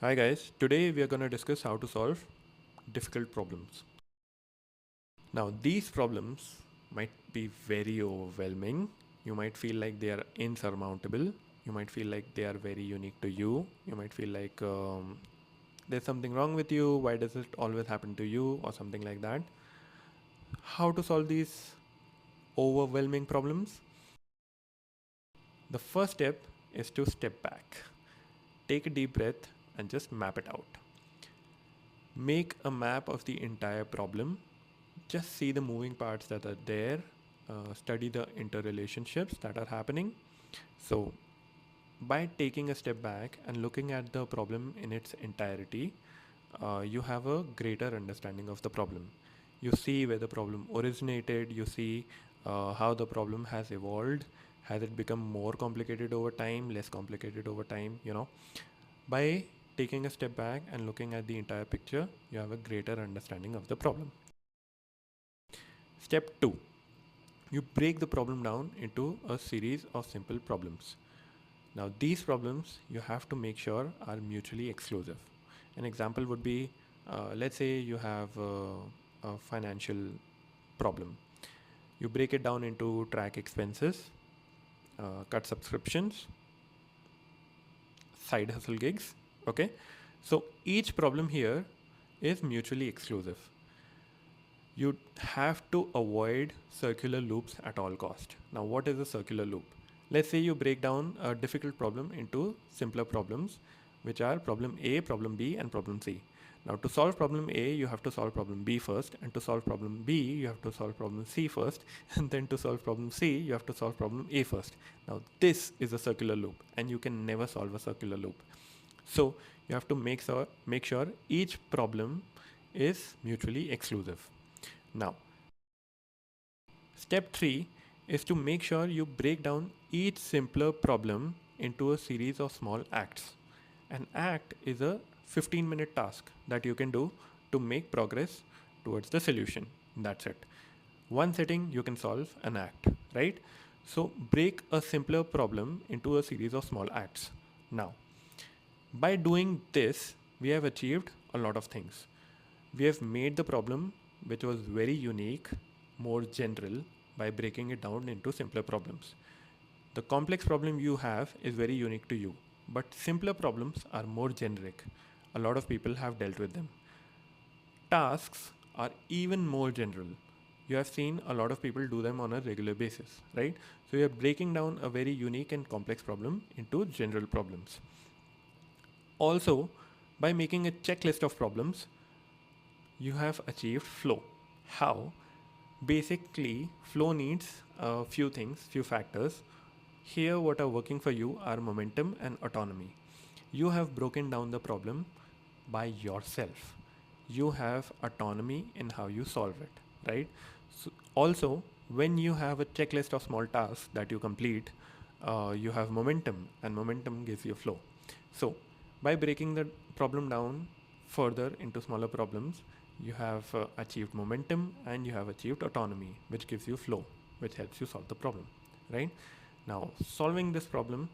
Hi guys, today we are going to discuss how to solve difficult problems. Now, these problems might be very overwhelming. You might feel like they are insurmountable. You might feel like they are very unique to you. You might feel like there's something wrong with you. Why does it always happen to you? Or something like that. How to solve these overwhelming problems? The first step is to step back, take a deep breath, and just map it out. Make a map of the entire problem. Just see the moving parts that are there, study the interrelationships that are happening. So, by taking a step back and looking at the problem in its entirety, you have a greater understanding of the problem. You see where the problem originated, you see how the problem has evolved. Has it become more complicated over time, less complicated over time? By taking a step back and looking at the entire picture, you have a greater understanding of the problem. Step 2, you break the problem down into a series of simple problems. Now, these problems you have to make sure are mutually exclusive. An example would be let's say you have a financial problem. You break it down into track expenses, cut subscriptions, side hustle gigs. Okay, so each problem here is mutually exclusive. You have to avoid circular loops at all cost. Now, what is a circular loop? Let's say you break down a difficult problem into simpler problems, which are problem A, problem B, and problem C. Now, to solve problem A, you have to solve problem B first, and to solve problem B, you have to solve problem C first, and then to solve problem C, you have to solve problem A first. Now, this is a circular loop, and you can never solve a circular loop. So, you have to make sure each problem is mutually exclusive. Now, step 3 is to make sure you break down each simpler problem into a series of small acts. An act is a 15-minute task that you can do to make progress towards the solution. That's it. One sitting, you can solve an act, right? So, break a simpler problem into a series of small acts. Now, by doing this, we have achieved a lot of things. We have made the problem, which was very unique, more general by breaking it down into simpler problems. The complex problem you have is very unique to you, but simpler problems are more generic. A lot of people have dealt with them. Tasks are even more general. You have seen a lot of people do them on a regular basis, right? So you're breaking down a very unique and complex problem into general problems. Also, by making a checklist of problems, you have achieved flow. How? Basically, flow needs a few things, few factors. Here, what are working for you are momentum and autonomy. You have broken down the problem by yourself. You have autonomy in how you solve it, right? So also, when you have a checklist of small tasks that you complete, you have momentum, and momentum gives you flow. So, by breaking the problem down further into smaller problems, you have achieved momentum and you have achieved autonomy, which gives you flow, which helps you solve the problem, right? Now, solving this problem,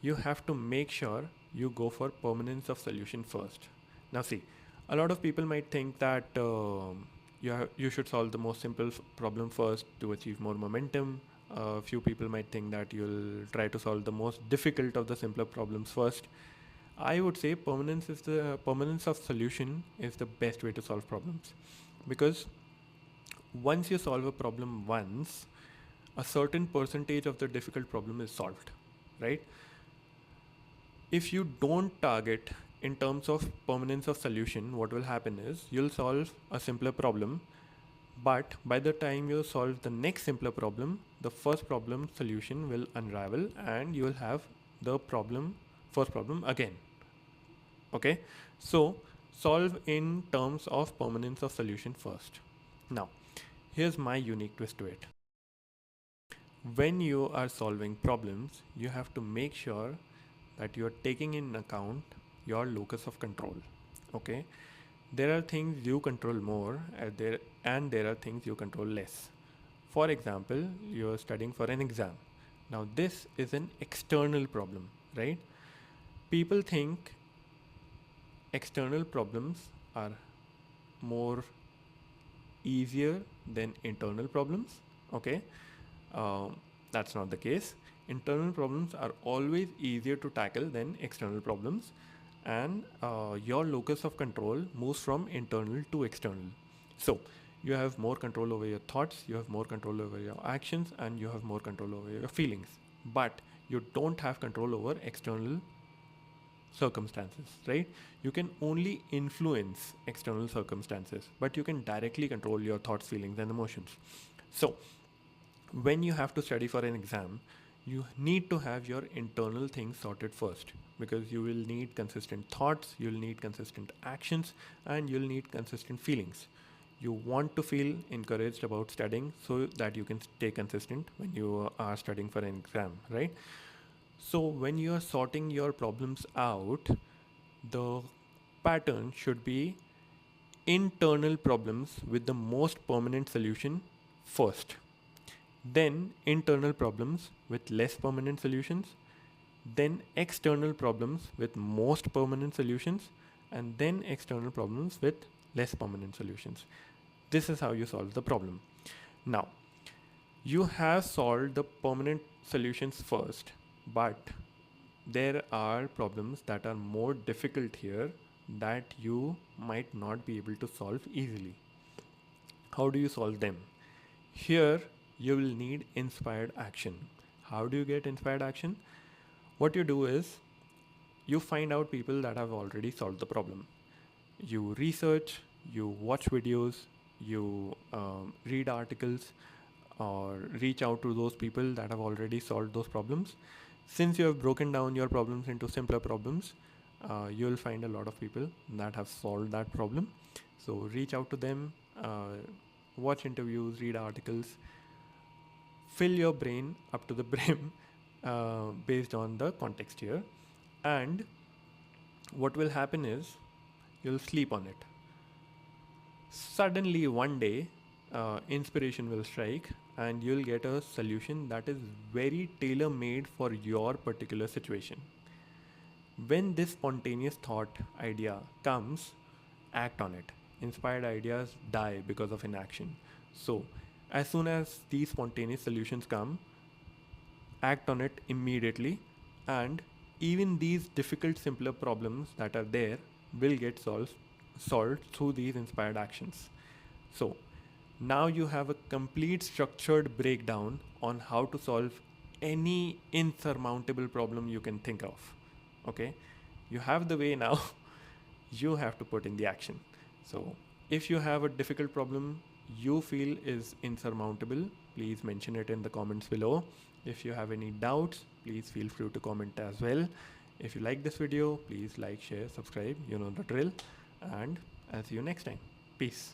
you have to make sure you go for permanence of solution first. Now, see, a lot of people might think that you should solve the most simple problem first to achieve more momentum. A few people might think that you'll try to solve the most difficult of the simpler problems first. I would say permanence of solution is the best way to solve problems, because once you solve a problem once, a certain percentage of the difficult problem is solved, right? If you don't target in terms of permanence of solution, what will happen is you'll solve a simpler problem, but by the time you solve the next simpler problem, the first problem solution will unravel and you will have the first problem again. Okay, so solve in terms of permanence of solution first. Now, here's my unique twist to it. When you are solving problems, you have to make sure that you are taking in account your locus of control. Okay, there are things you control more and there are things you control less. For example, you are studying for an exam. Now, this is an external problem, right? People think external problems are more easier than internal problems. Okay, um, that's not the case. Internal problems are always easier to tackle than external problems, and your locus of control moves from internal to external. So you have more control over your thoughts, you have more control over your actions, and you have more control over your feelings. But you don't have control over external circumstances, right? You can only influence external circumstances, but you can directly control your thoughts, feelings, and emotions. So when you have to study for an exam, you need to have your internal things sorted first, because you will need consistent thoughts, you'll need consistent actions, and you'll need consistent feelings. You want to feel encouraged about studying so that you can stay consistent when you are studying for an exam, right? So when you are sorting your problems out, the pattern should be internal problems with the most permanent solution first, then internal problems with less permanent solutions, then external problems with most permanent solutions, and then external problems with less permanent solutions. This is how you solve the problem. Now, you have solved the permanent solutions first, but there are problems that are more difficult here that you might not be able to solve easily. How do you solve them? Here, you will need inspired action. How do you get inspired action? What you do is you find out people that have already solved the problem. You research, you watch videos, you read articles, or reach out to those people that have already solved those problems. Since you have broken down your problems into simpler problems, you'll find a lot of people that have solved that problem. So reach out to them, watch interviews, read articles, fill your brain up to the brim based on the context here. And what will happen is you'll sleep on it. Suddenly, one day, inspiration will strike, and you'll get a solution that is very tailor made for your particular situation. When this spontaneous thought idea comes, act on it. Inspired ideas die because of inaction. So, as soon as these spontaneous solutions come, act on it immediately, and even these difficult, simpler problems that are there will get solved through these inspired actions. So, now you have a complete structured breakdown on how to solve any insurmountable problem you can think of. Okay, you have the way now. You have to put in the action. So if you have a difficult problem you feel is insurmountable, please mention it in the comments below. If you have any doubts, please feel free to comment as well. If you like this video, please like, share, subscribe, you know the drill, and I'll see you next time. Peace.